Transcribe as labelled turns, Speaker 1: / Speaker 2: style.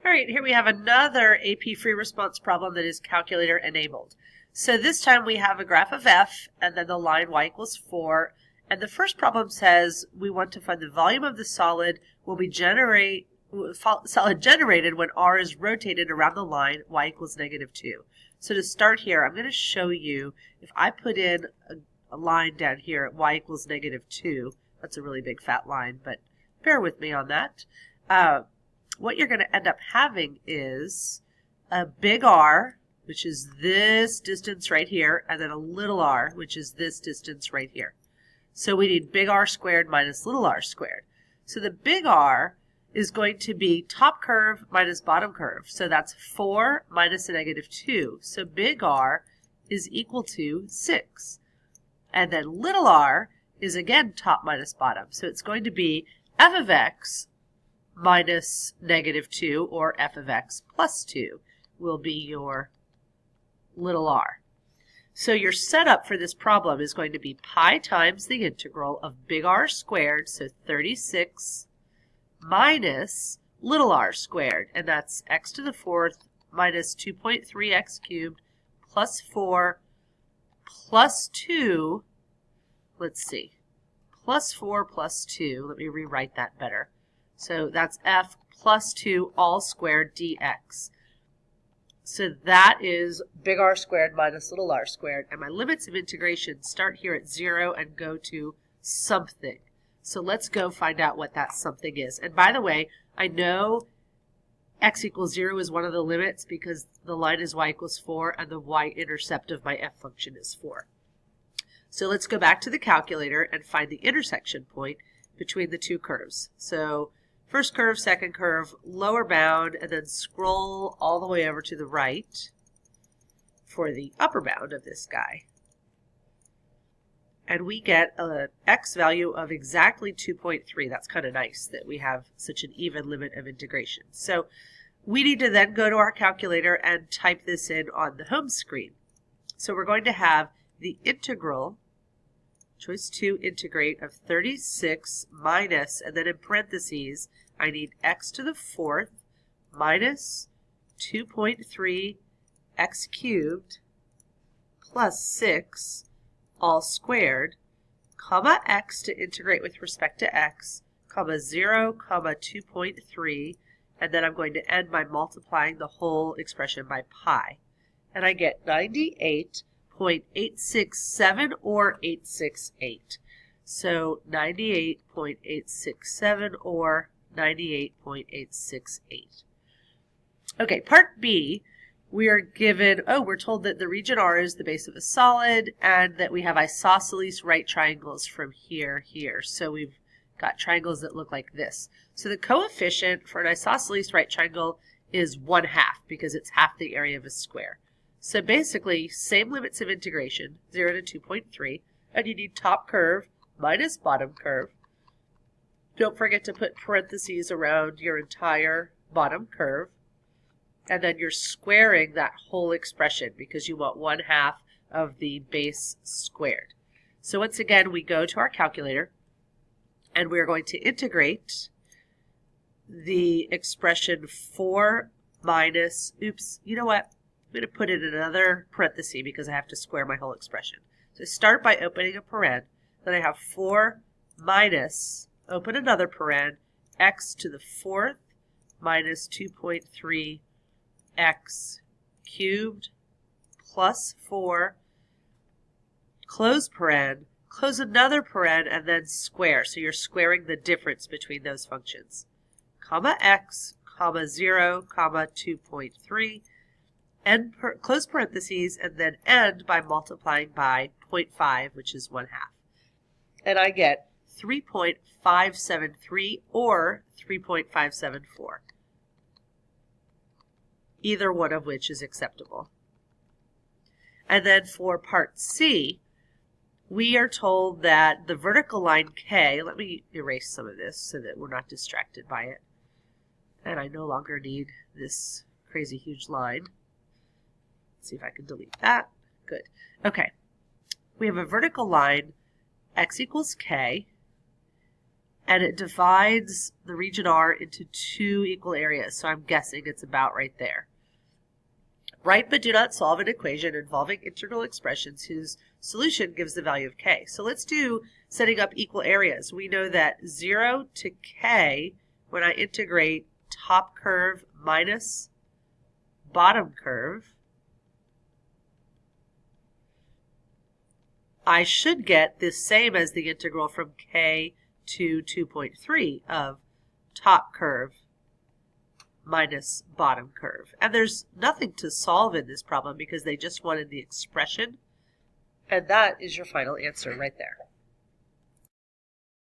Speaker 1: All right, here we have another AP free response problem that is calculator enabled. So this time we have a graph of f and then the line y equals 4. And the first problem says we want to find the volume of the solid generated when r is rotated around the line y equals -2. So to start here, I'm going to show you if I put in a line down here at y equals -2. That's a really big fat line, but bear with me on that. What you're going to end up having is a big R, which is this distance right here, and then a little r, which is this distance right here. So we need big R squared minus little r squared. So the big R is going to be top curve minus bottom curve. So that's 4 minus a -2. So big R is equal to 6. And then little r is again top minus bottom. So it's going to be f of x minus -2, or f of x plus 2 will be your little r. So your setup for this problem is going to be pi times the integral of big R squared, so 36, minus little r squared, and that's x to the 4th minus 2.3x cubed plus 4 plus 2, let's see, plus 4 plus 2, let me rewrite that better. So that's f plus 2 all squared dx. So that is big R squared minus little r squared. And my limits of integration start here at 0 and go to something. So let's go find out what that something is. And by the way, I know x equals 0 is one of the limits because the line is y equals 4 and the y-intercept of my f function is 4. So let's go back to the calculator and find the intersection point between the two curves. So first curve, second curve, lower bound, and then scroll all the way over to the right for the upper bound of this guy. And we get an x value of exactly 2.3. That's kind of nice that we have such an even limit of integration. So we need to then go to our calculator and type this in on the home screen. So we're going to have the integral, choice 2 integrate of 36 minus, and then in parentheses, I need x to the 4th minus 2.3 x cubed plus 6 all squared, comma x to integrate with respect to x, comma 0, comma 2.3, and then I'm going to end by multiplying the whole expression by pi. And I get 98.867 or 868. So 98.867 or 98.868. Okay, part B, we are given, we're told that the region R is the base of a solid and that we have isosceles right triangles from here. So we've got triangles that look like this. So the coefficient for an isosceles right triangle is 1/2 because it's half the area of a square. So basically, same limits of integration, 0 to 2.3, and you need top curve minus bottom curve. Don't forget to put parentheses around your entire bottom curve. And then you're squaring that whole expression because you want 1/2 of the base squared. So once again, we go to our calculator and we're going to integrate the expression 4 minus, you know what? I'm going to put in another parenthesis because I have to square my whole expression. So start by opening a paren, then I have 4 minus, open another paren, x to the 4th minus 2.3 x cubed plus 4, close paren, close another paren, and then square. So you're squaring the difference between those functions. Comma x, comma 0, comma 2.3, end close parentheses, and then end by multiplying by 0.5, which is 1/2. And I get 3.573 or 3.574. Either one of which is acceptable. And then for part C, we are told that the vertical line K, let me erase some of this so that we're not distracted by it. And I no longer need this crazy huge line. Let's see if I can delete that. Good. Okay. We have a vertical line, x equals K, and it divides the region R into 2 equal areas, so I'm guessing it's about right there. Write but do not solve an equation involving integral expressions whose solution gives the value of k. So let's do setting up equal areas. We know that 0 to k, when I integrate top curve minus bottom curve, I should get the same as the integral from k to 2.3 of top curve minus bottom curve. And there's nothing to solve in this problem because they just wanted the expression. And that is your final answer right there.